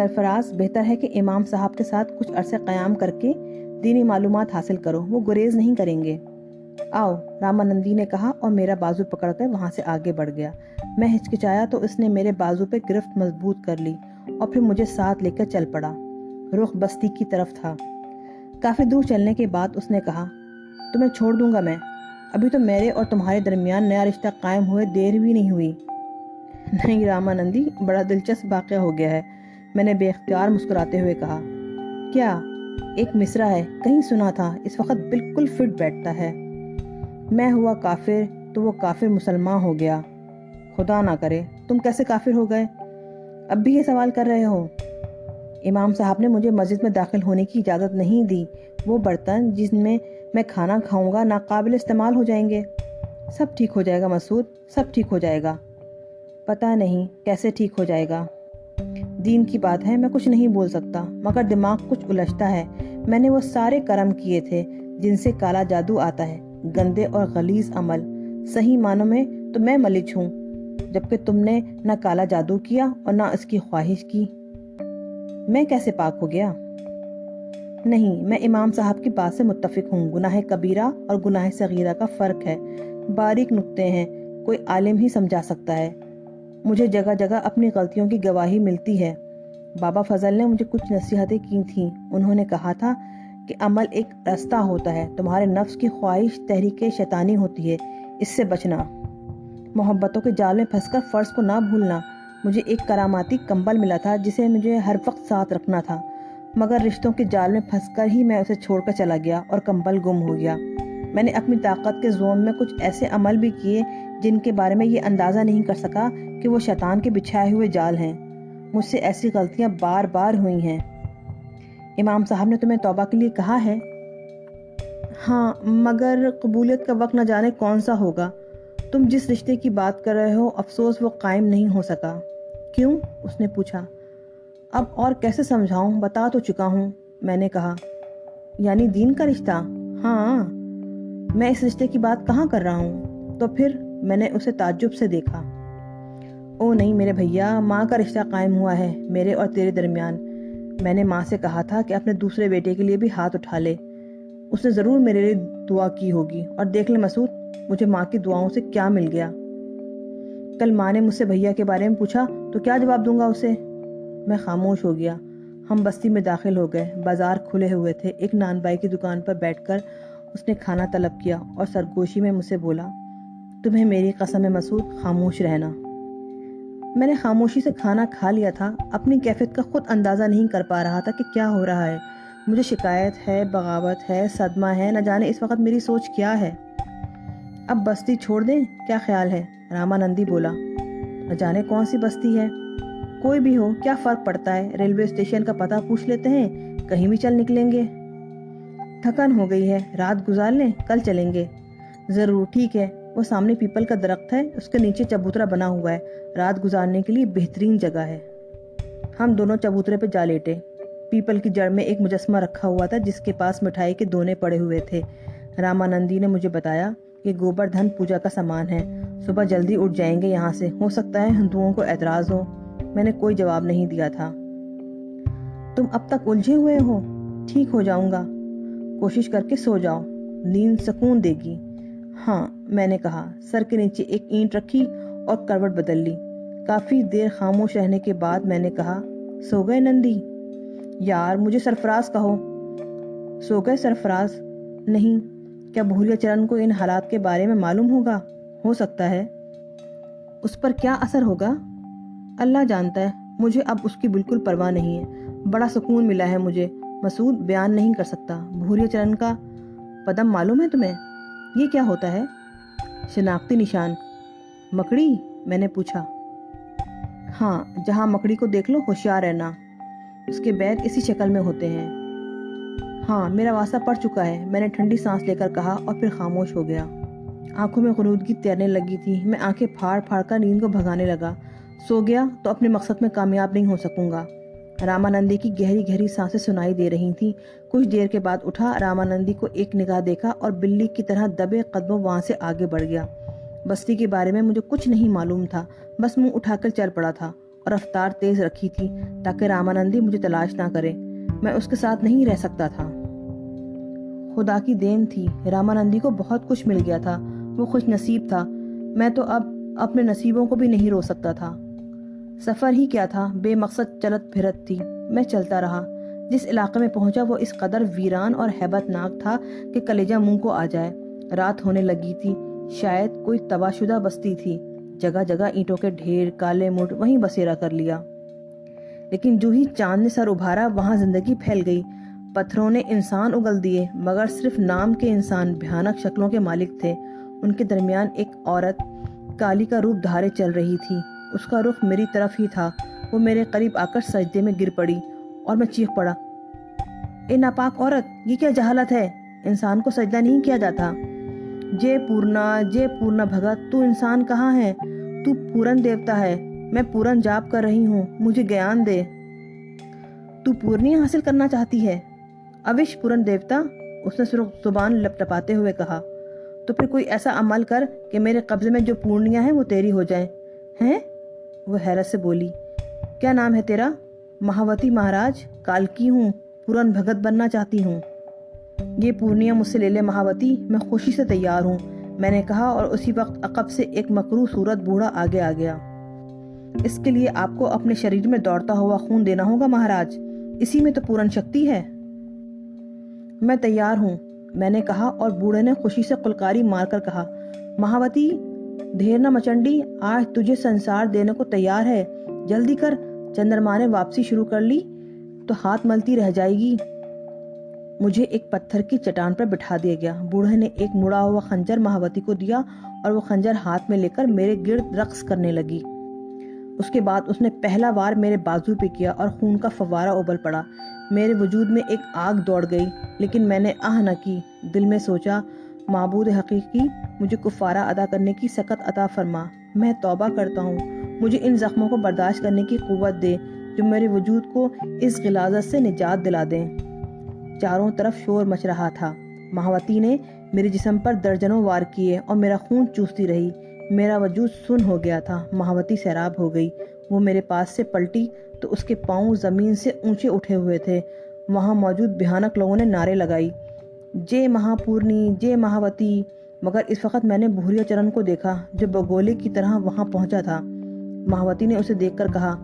سرفراز، بہتر ہے کہ امام صاحب کے ساتھ کچھ عرصے قیام کر کے دینی معلومات حاصل کرو، وہ گریز نہیں کریں گے۔ آؤ، رامانندی نے کہا اور میرا بازو پکڑ کر وہاں سے آگے بڑھ گیا۔ میں ہچکچایا تو اس نے میرے بازو پہ گرفت مضبوط کر لی اور پھر مجھے ساتھ لے کر چل پڑا۔ رخ بستی کی طرف تھا۔ کافی دور چلنے کے بعد اس نے کہا، تمہیں چھوڑ دوں گا میں، ابھی تو میرے اور تمہارے درمیان نیا رشتہ قائم ہوئے دیر بھی نہیں ہوئی۔ نہیں رامانندی، بڑا دلچسپ واقعہ ہو گیا ہے، میں نے بے اختیار مسکراتے ہوئے کہا۔ کیا؟ ایک مصرع ہے، کہیں سنا تھا، اس وقت بالکل فٹ بیٹھتا ہے۔ میں ہوا کافر تو وہ کافر مسلمان ہو گیا۔ خدا نہ کرے، تم کیسے کافر ہو گئے؟ اب بھی یہ سوال کر رہے ہو؟ امام صاحب نے مجھے مسجد میں داخل ہونے کی اجازت نہیں دی، وہ برتن جن میں میں کھانا کھاؤں گا ناقابل استعمال ہو جائیں گے۔ سب ٹھیک ہو جائے گا مسعود، سب ٹھیک ہو جائے گا۔ پتہ نہیں کیسے ٹھیک ہو جائے گا۔ دین کی بات ہے، میں کچھ نہیں بول سکتا، مگر دماغ کچھ الجھتا ہے۔ میں نے وہ سارے کرم کیے تھے جن سے کالا جادو آتا ہے، گندے اور غلیظ عمل، صحیح معنوں میں تو میں ملچ ہوں، جبکہ تم نے نہ کالا جادو کیا اور نہ اس کی خواہش کی۔ میں کیسے پاک ہو گیا؟ نہیں، میں امام صاحب کی بات سے متفق ہوں، گناہ کبیرہ اور گناہ صغیرہ کا فرق ہے، باریک نقطے ہیں، کوئی عالم ہی سمجھا سکتا ہے۔ مجھے جگہ جگہ اپنی غلطیوں کی گواہی ملتی ہے۔ بابا فضل نے مجھے کچھ نصیحتیں کی تھیں، انہوں نے کہا تھا کہ عمل ایک رستہ ہوتا ہے، تمہارے نفس کی خواہش تحریک شیطانی ہوتی ہے، اس سے بچنا، محبتوں کے جال میں پھنس کر فرض کو نہ بھولنا۔ مجھے ایک کراماتی کمبل ملا تھا جسے مجھے ہر وقت ساتھ رکھنا تھا، مگر رشتوں کے جال میں پھنس کر ہی میں اسے چھوڑ کر چلا گیا اور کمبل گم ہو گیا۔ میں نے اپنی طاقت کے زوم میں کچھ ایسے عمل بھی کیے جن کے بارے میں یہ اندازہ نہیں کر سکا کہ وہ شیطان کے بچھائے ہوئے جال ہیں۔ مجھ سے ایسی غلطیاں بار بار ہوئی ہیں۔ امام صاحب نے تمہیں توبہ کے لیے کہا ہے؟ ہاں، مگر قبولیت کا وقت نہ جانے کون سا ہوگا۔ تم جس رشتے کی بات کر رہے ہو، افسوس وہ قائم نہیں ہو سکا۔ کیوں؟ اس نے پوچھا۔ اب اور کیسے سمجھاؤں، بتا تو چکا ہوں، میں نے کہا۔ یعنی دین کا رشتہ؟ ہاں، میں اس رشتے کی بات کہاں کر رہا ہوں۔ تو پھر؟ میں نے اسے تعجب سے دیکھا۔ او نہیں میرے بھیا، ماں کا رشتہ قائم ہوا ہے میرے اور تیرے درمیان۔ میں نے ماں سے کہا تھا کہ اپنے دوسرے بیٹے کے لیے بھی ہاتھ اٹھا لے، اس نے ضرور میرے لیے دعا کی ہوگی، اور دیکھ لے مسعود، مجھے ماں کی دعاؤں سے کیا مل گیا۔ کل ماں نے مجھ سے بھیا کے بارے میں پوچھا تو کیا جواب دوں گا اسے؟ میں خاموش ہو گیا۔ ہم بستی میں داخل ہو گئے، بازار کھلے ہوئے تھے۔ ایک نان بائی کی دکان پر بیٹھ کر اس نے کھانا طلب کیا اور سرگوشی میں مجھ سے بولا، تمہیں میری قسم ہے مسعود، خاموش رہنا۔ میں نے خاموشی سے کھانا کھا لیا تھا، اپنی کیفیت کا خود اندازہ نہیں کر پا رہا تھا کہ کیا ہو رہا ہے۔ مجھے شکایت ہے، بغاوت ہے، صدمہ ہے، نہ جانے اس وقت میری سوچ کیا ہے۔ اب بستی چھوڑ دیں، کیا خیال ہے؟ رامانندی بولا۔ نہ جانے کون سی بستی ہے، کوئی بھی ہو، کیا فرق پڑتا ہے، ریلوے اسٹیشن کا پتہ پوچھ لیتے ہیں، کہیں بھی چل نکلیں گے۔ تھکن ہو گئی ہے، رات گزار لیں، کل چلیں گے۔ ضرور، ٹھیک ہے، وہ سامنے پیپل کا درخت ہے، اس کے نیچے چبوترا بنا ہوا ہے، رات گزارنے کے لیے بہترین جگہ ہے۔ ہم دونوں چبوترے پہ جا لیٹے۔ پیپل کی جڑ میں ایک مجسمہ رکھا ہوا تھا جس کے پاس مٹھائی کے دونے پڑے ہوئے تھے۔ رامانندی نے مجھے بتایا کہ گوبر دھن پوجا کا سامان ہے، صبح جلدی اٹھ جائیں گے یہاں سے، ہو سکتا ہے ہندوؤں کو اعتراض ہو۔ میں نے کوئی جواب نہیں دیا تھا۔ تم اب تک الجھے ہوئے ہو؟ ٹھیک ہو جاؤں گا، کوشش کر کے سو جاؤ، نیند سکون دے گی۔ ہاں، میں نے کہا۔ سر کے نیچے ایک اینٹ رکھی اور کروٹ بدل لی۔ کافی دیر خاموش رہنے کے بعد میں نے کہا، سو گئے نندی؟ یار، مجھے سرفراز کہو۔ سو گئے سرفراز؟ نہیں، کیا بھوریا چرن کو ان حالات کے بارے میں معلوم ہوگا؟ ہو سکتا ہے۔ اس پر کیا اثر ہوگا؟ اللہ جانتا ہے، مجھے اب اس کی بالکل پرواہ نہیں ہے۔ بڑا سکون ملا ہے مجھے، مسعود، بیان نہیں کر سکتا۔ بھوریا چرن کا پدم معلوم ہے تمہیں؟ یہ کیا ہوتا ہے؟ شناختی نشان۔ مکڑی؟ میں نے پوچھا۔ ہاں، جہاں مکڑی کو دیکھ لو ہوشیار رہنا، اس کے بیگ اسی شکل میں ہوتے ہیں۔ ہاں، میرا واسطہ پڑ چکا ہے، میں نے ٹھنڈی سانس لے کر کہا اور پھر خاموش ہو گیا۔ آنکھوں میں غنودگی تیرنے لگی تھی، میں آنکھیں پھاڑ پھاڑ کر نیند کو بھگانے لگا۔ سو گیا تو اپنے مقصد میں کامیاب نہیں ہو سکوں گا۔ رامانندی کی گہری گہری سانسیں سنائی دے رہی تھیں۔ کچھ دیر کے بعد اٹھا، رامانندی کو ایک نگاہ دیکھا اور بلی کی طرح دبے قدموں وہاں سے آگے بڑھ گیا۔ بستی کے بارے میں مجھے کچھ نہیں معلوم تھا، بس منہ اٹھا کر چل پڑا تھا اور اور رفتار تیز رکھی تھی تاکہ رامانندی مجھے تلاش نہ کرے۔ میں اس کے ساتھ نہیں رہ سکتا تھا۔ خدا کی دین تھی، رامانندی کو بہت کچھ مل گیا تھا، وہ خوش نصیب تھا۔ میں تو اب اپنے نصیبوں کو بھی نہیں رو سکتا تھا۔ سفر ہی کیا تھا، بے مقصد چلت پھرت تھی۔ میں چلتا رہا۔ جس علاقے میں پہنچا وہ اس قدر ویران اور ہیبت ناک تھا کہ کلیجہ منہ کو آ جائے۔ رات ہونے لگی تھی، شاید کوئی تباہ شدہ بستی تھی۔ جگہ جگہ اینٹوں کے ڈھیر، کالے مڈ وہیں بسیرا کر لیا۔ لیکن جو ہی چاند نے سر ابھارا وہاں زندگی پھیل گئی۔ پتھروں نے انسان اگل دیے، مگر صرف نام کے انسان بھیانک شکلوں کے مالک تھے۔ ان کے درمیان ایک عورت کالی کا روپ دھارے چل رہی تھی۔ اس کا رخ میری طرف ہی تھا۔ وہ میرے قریب آ کر سجدے میں گر پڑی اور میں چیخ پڑا، اے ناپاک عورت، یہ کیا جہالت ہے؟ انسان کو سجدہ نہیں کیا جاتا۔ جے پورنا بھگت، تو انسان کہاں ہے؟ تو پورن دیوتا ہے۔ میں پورن جاپ کر رہی ہوں، مجھے گیان دے۔ تو پورنی حاصل کرنا چاہتی ہے؟ اوش پورن دیوتا، اس نے سرخ زبان لپٹپاتے ہوئے کہا، تو پھر کوئی ایسا عمل کر کہ میرے قبضے میں جو پورنیاں ہیں وہ تیری ہو جائیں۔ ہیں؟ وہ حیرت سے بولی، کیا نام ہے تیرا؟ مہاوتی مہاراج، کالکی ہوں، پورن بھگت بننا چاہتی ہوں۔ یہ پورنیاں مجھ سے لے لے مہاوتی، میں خوشی سے تیار ہوں، میں نے کہا، اور اسی وقت عقب سے ایک مکروہ صورت بوڑھا آگے آ گیا۔ اس کے لیے آپ کو اپنے شریر میں دوڑتا ہوا خون دینا ہوگا مہاراج، اسی میں تو پورن شکتی ہے۔ میں تیار ہوں، میں نے کہا، اور بوڑھے نے خوشی سے قلقاری مار کر کہا، مہاوتی، دھیر نہ مچنڈی، آج تجھے سنسار دینے کو تیار ہے، جلدی کر۔ چندرما نے واپسی شروع کر لی تو ہاتھ ملتی رہ جائے گی۔ مجھے ایک پتھر کی چٹان پر بٹھا دیا گیا۔ بوڑھے نے ایک مڑا ہوا خنجر مہاوتی کو دیا اور وہ خنجر ہاتھ میں لے کر میرے گرد رقص کرنے لگی۔ اس کے بعد اس نے پہلا وار میرے بازو پہ کیا اور خون کا فوارہ ابل پڑا۔ میرے وجود میں ایک آگ دوڑ گئی، لیکن میں نے آہ نہ کی۔ دل میں سوچا، معبود حقیقی، مجھے کفارہ ادا کرنے کی سکت عطا فرما۔ میں توبہ کرتا ہوں، مجھے ان زخموں کو برداشت کرنے کی قوت دے جو میرے وجود کو اس غلاظت سے نجات دلا دیں۔ چاروں طرف شور مچ رہا تھا۔ مہاوتی نے میرے جسم پر درجنوں وار کیے اور میرا خون چوستی رہی۔ میرا وجود سن ہو گیا تھا۔ مہاوتی سیراب ہو گئی۔ وہ میرے پاس سے پلٹی تو اس کے پاؤں زمین سے اونچے اٹھے ہوئے تھے۔ وہاں موجود بھیانک لوگوں نے نعرے لگائی، جے مہاپورنی، جے مہاوتی، مگر اس وقت میں نے بھوریا چرن کو دیکھا جو بگولے کی طرح وہاں پہنچا تھا۔ مہاوتی نے اسے دیکھ کر کہا،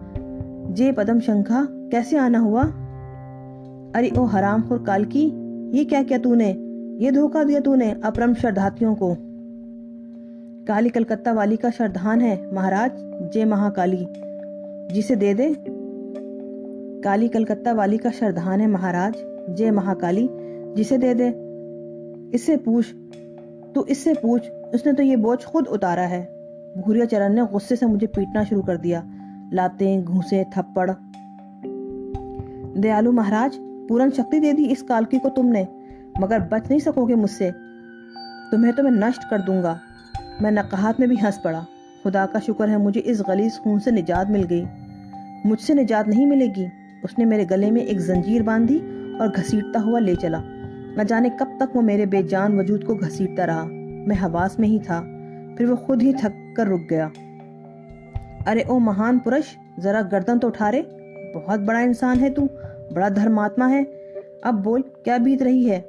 جے پدم شنکھا، کیسے آنا ہوا؟ ارے او حرام خور کالکی، یہ کیا کیا تو نے؟ یہ دھوکہ دیا تو نے اپرم شردھاتیوں کو۔ کالی کلکتہ والی کا شردھان ہے مہاراج، جے مہاکالی، جسے دے دے۔ کالی کلکتہ والی کا شردھان ہے مہاراج، جے مہاکالی، جسے دے دے۔ اس سے پوچھ، تو اس سے پوچھ، اس نے تو یہ بوجھ خود اتارا ہے۔ بھوریا چرن نے غصے سے مجھے پیٹنا شروع کر دیا، لاتیں، گھوسے، تھپڑ۔ دیالو مہاراج، پورن شکتی دے دی اس کالکی کو تم نے، مگر بچ نہیں سکو گے مجھ سے، تمہیں تو میں نشٹ کر دوں گا۔ میں نقاہت میں بھی ہنس پڑا۔ خدا کا شکر ہے مجھے اس غلیظ خون سے نجات مل گئی۔ مجھ سے نجات نہیں ملے گی۔ اس نے میرے گلے میں ایک زنجیر باندھی اور گھسیٹتا ہوا لے چلا۔ نہ جانے کب تک وہ میرے بے جان وجود کو گھسیٹتا رہا۔ میں حواس میں ہی تھا، پھر وہ خود ہی تھک کر رک گیا۔ ارے او مہان پرش، ذرا گردن تو اٹھا رے، بہت بڑا انسان ہے تو، بڑا دھرماتما ہے، اب بول کیا بیت رہی ہے؟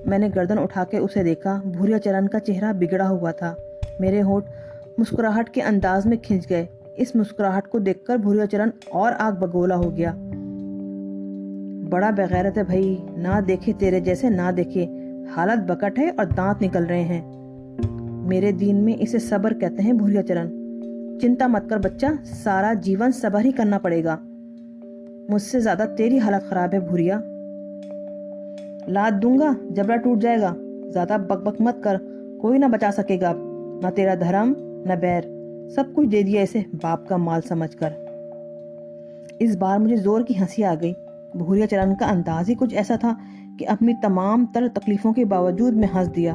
میں نے گردن اٹھا کے اسے دیکھا۔ بھوریا چرن کا چہرہ بگڑا ہوا تھا۔ میرے ہونٹ مسکراہٹ کے انداز میں کھنچ گئے۔ اس مسکراہٹ کو دیکھ کر بھوریا چرن اور آگ بگولا ہو گیا۔ بڑا بغیرت ہے بھائی، نہ دیکھے تیرے جیسے، نہ دیکھے، حالت بکٹ ہے اور دانت نکل رہے ہیں۔ میرے دین میں اسے صبر کہتے ہیں بھوریا چرن۔ چنتا مت کر بچہ، سارا جیون صبر ہی کرنا پڑے گا۔ مجھ سے زیادہ تیری حالت خراب ہے بھوریا۔ لاد دوں گا، جبڑا ٹوٹ جائے گا۔ زیادہ بک بک مت کر، کوئی نہ بچا سکے گا اب، نہ تیرا دھرم نہ بیر، سب کچھ دے دیا اسے باپ کا مال سمجھ کر۔ اس بار مجھے زور کی ہنسی آ گئی۔ بھوریا چرن کا انداز ہی کچھ ایسا تھا کہ اپنی تمام تر تکلیفوں کے باوجود میں ہنس دیا،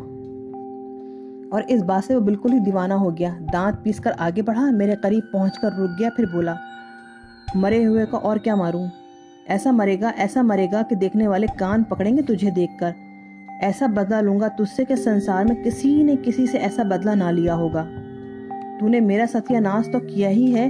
اور اس بات سے وہ بالکل ہی دیوانہ ہو گیا۔ دانت پیس کر آگے بڑھا، میرے قریب پہنچ کر رک گیا، پھر بولا، مرے ہوئے کا اور کیا ماروں؟ ایسا مرے گا کہ دیکھنے والے کان پکڑیں گے تجھے دیکھ کر۔ ایسا بدلہ لوں گا تجھ سے کہ سنسار میں کسی نے کسی سے ایسا بدلہ نہ لیا ہوگا۔ تو نے میرا ستیہ ناش تو کیا ہی ہے،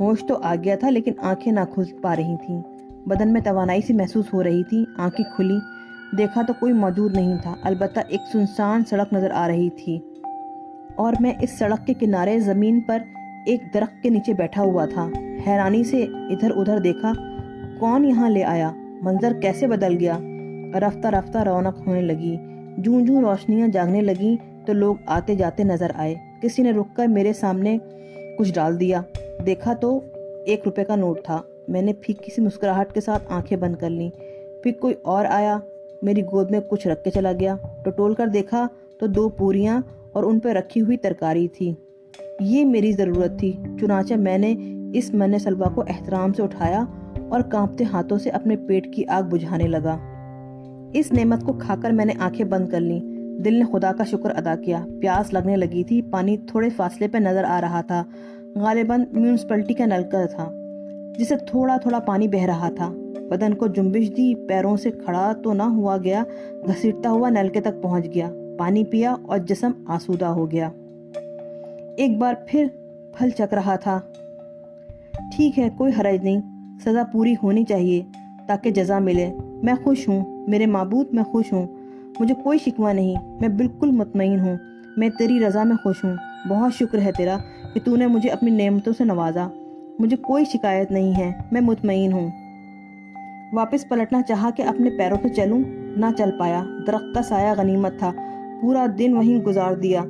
ہوش تو آ گیا تھا لیکن آنکھیں نہ کھل پا رہی تھیں۔ بدن میں توانائی سی محسوس ہو رہی تھی۔ آنکھیں کھلی، دیکھا تو کوئی موجود نہیں تھا، البتہ ایک سنسان سڑک نظر آ رہی تھی اور میں اس سڑک کے کنارے زمین پر ایک درخت کے نیچے بیٹھا ہوا تھا۔ حیرانی سے ادھر ادھر دیکھا، کون یہاں لے آیا؟ منظر کیسے بدل گیا؟ رفتہ رفتہ رونق ہونے لگی، جوں جوں روشنیاں جاگنے لگیں تو لوگ آتے جاتے نظر آئے۔ کسی نے رک کر میرے سامنے کچھ ڈال دیا، دیکھا تو 1 روپے کا نوٹ تھا۔ میں نے پھیکی سی مسکراہٹ کے ساتھ آنکھیں بند کر لیں۔ پھر کوئی اور آیا، میری گود میں کچھ رکھ کے چلا گیا۔ ٹٹول کر دیکھا تو 2 پوریاں اور ان پہ رکھی ہوئی ترکاری تھی۔ یہ میری ضرورت تھی، چنانچہ میں نے اس من سلوا کو احترام سے اٹھایا اور کانپتے ہاتھوں سے اپنے پیٹ کی آگ بجھانے لگا۔ اس نعمت کو کھا کر میں نے آنکھیں بند کر لیں۔ دل نے خدا کا شکر ادا کیا۔ پیاس لگنے لگی تھی، پانی تھوڑے فاصلے پہ نظر آ رہا تھا، غالباً میونسپلٹی کا نلکا تھا جسے تھوڑا تھوڑا پانی بہہ رہا تھا۔ بدن کو جنبش دی، پیروں سے کھڑا تو نہ ہوا گیا، گھسیٹتا ہوا نلکے تک پہنچ گیا، پانی پیا اور جسم آسودہ ہو گیا۔ ایک بار پھر پھل چک رہا تھا۔ ٹھیک ہے، کوئی حرج نہیں، سزا پوری ہونی چاہیے تاکہ جزا ملے۔ میں خوش ہوں میرے معبود، میں خوش ہوں، مجھے کوئی شکوہ نہیں، میں بالکل مطمئن ہوں، میں تیری رضا میں خوش ہوں۔ بہت شکر ہے تیرا کہ تو نے مجھے اپنی نعمتوں سے نوازا، مجھے کوئی شکایت نہیں ہے، میں مطمئن ہوں۔ واپس پلٹنا چاہا کہ اپنے پیروں پہ چلوں، نہ چل پایا۔ درخت کا سایہ غنیمت تھا، پورا دن وہیں گزار دیا۔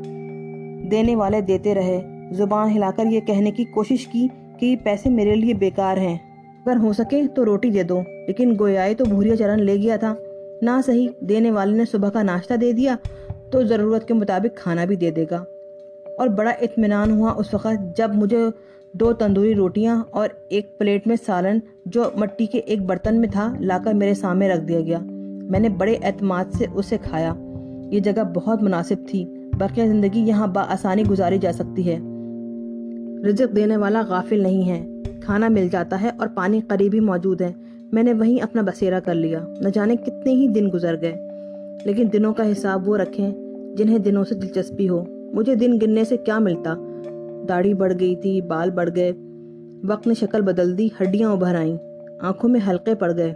دینے والے دیتے رہے، زبان ہلا کر یہ کہنے کی کوشش کی کہ یہ پیسے میرے لیے بیکار ہیں، اگر ہو سکے تو روٹی دے دو، لیکن گویائی تو بھوریا چرن لے گیا تھا۔ نہ صحیح، دینے والے نے صبح کا ناشتہ دے دیا تو ضرورت کے مطابق کھانا بھی دے دے گا۔ اور بڑا اطمینان ہوا اس وقت جب مجھے 2 تندوری روٹیاں اور ایک پلیٹ میں سالن جو مٹی کے ایک برتن میں تھا لا کر میرے سامنے رکھ دیا گیا۔ میں نے بڑے اعتماد سے اسے کھایا۔ یہ جگہ بہت مناسب تھی، باقی زندگی یہاں بآسانی گزاری جا سکتی ہے۔ رزق دینے والا غافل نہیں ہے، کھانا مل جاتا ہے اور پانی قریب ہی موجود ہے۔ میں نے وہیں اپنا بسیرا کر لیا۔ نہ جانے کتنے ہی دن گزر گئے، لیکن دنوں کا حساب وہ رکھیں جنہیں دنوں سے دلچسپی ہو۔ مجھے دن گننے سے کیا ملتا؟ داڑھی بڑھ گئی تھی، بال بڑھ گئے، وقت نے شکل بدل دی، ہڈیاں ابھر آئیں، آنکھوں میں حلقے پڑ گئے۔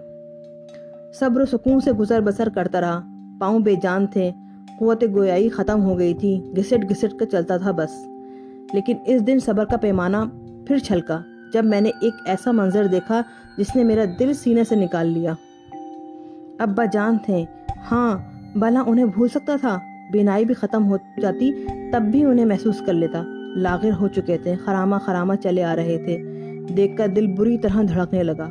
صبر و سکون سے گزر بسر کرتا رہا، پاؤں بے جان تھے، قوت گویائی ختم ہو گئی تھی، گھسٹ گھسٹ کر چلتا تھا بس۔ لیکن اس دن صبر کا پیمانہ پھر چھلکا جب میں نے ایک ایسا منظر دیکھا جس نے میرا دل سینے سے نکال لیا۔ ابا جان تھے، ہاں، بھلا انہیں بھول سکتا تھا؟ بینائی بھی ختم ہو جاتی تب بھی انہیں محسوس کر لیتا۔ لاغر ہو چکے تھے، خرامہ خرامہ چلے آ رہے تھے۔ دیکھ کر دل بری طرح دھڑکنے لگا۔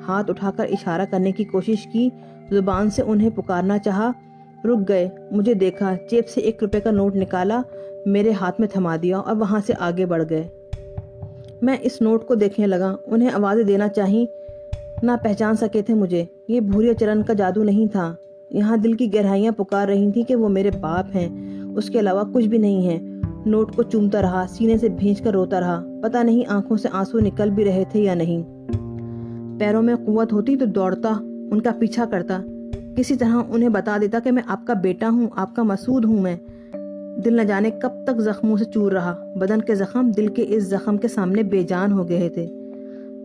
ہاتھ اٹھا کر اشارہ کرنے کی کوشش کی، زبان سے انہیں پکارنا چاہا، رک گئے۔ مجھے دیکھا، جیب سے 1 روپے کا نوٹ نکالا، میرے ہاتھ میں تھما دیا اور وہاں سے آگے بڑھ گئے۔ میں اس نوٹ کو دیکھنے لگا، انہیں آوازیں دینا چاہی، نہ پہچان سکے تھے مجھے۔ یہ بھوریا چرن کا جادو نہیں تھا، یہاں دل کی گہرائیاں پکار رہی تھیں کہ وہ میرے باپ ہیں، اس کے علاوہ کچھ بھی نہیں ہے۔ نوٹ کو چومتا رہا، سینے سے بھینچ کر روتا رہا، پتہ نہیں آنکھوں سے آنسو نکل بھی رہے تھے یا نہیں۔ پیروں میں قوت ہوتی تو دوڑتا، ان کا پیچھا کرتا، کسی طرح انہیں بتا دیتا کہ میں آپ کا بیٹا ہوں، آپ کا مسعود ہوں میں۔ دل نہ جانے کب تک زخموں سے چور رہا، بدن کے زخم دل کے اس زخم کے سامنے بے جان ہو گئے تھے۔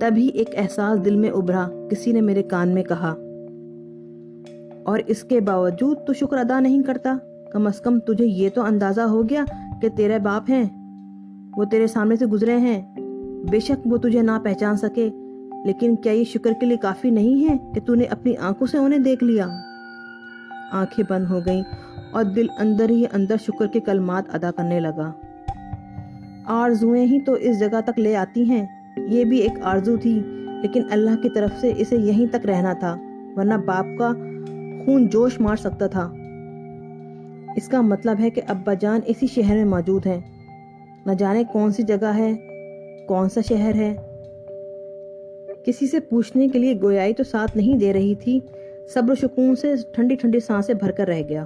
تبھی ایک احساس دل میں ابھرا، کسی نے میرے کان میں کہا، اور اس کے باوجود تو شکر ادا نہیں کرتا؟ کم از کم تجھے یہ تو اندازہ ہو گیا کہ تیرے باپ ہیں، وہ تیرے سامنے سے گزرے ہیں۔ بے شک وہ تجھے نہ پہچان سکے، لیکن کیا یہ شکر کے لیے کافی نہیں ہے کہ تو نے اپنی آنکھوں سے انہیں دیکھ لیا؟ آنکھیں بند ہو گئیں اور دل اندر ہی اندر شکر کے کلمات ادا کرنے لگا۔ آرزوئیں ہی تو اس جگہ تک لے آتی ہیں، یہ بھی ایک آرزو تھی، لیکن اللہ کی طرف سے اسے یہیں تک رہنا تھا، ورنہ باپ کا خون جوش مار سکتا تھا۔ اس کا مطلب ہے کہ ابا جان اسی شہر میں موجود ہیں، نہ جانے کون سی جگہ ہے، کون سا شہر ہے۔ کسی سے پوچھنے کے لیے گویائی تو ساتھ نہیں دے رہی تھی، صبر و سکون سے ٹھنڈی ٹھنڈی سانسیں بھر کر رہ گیا۔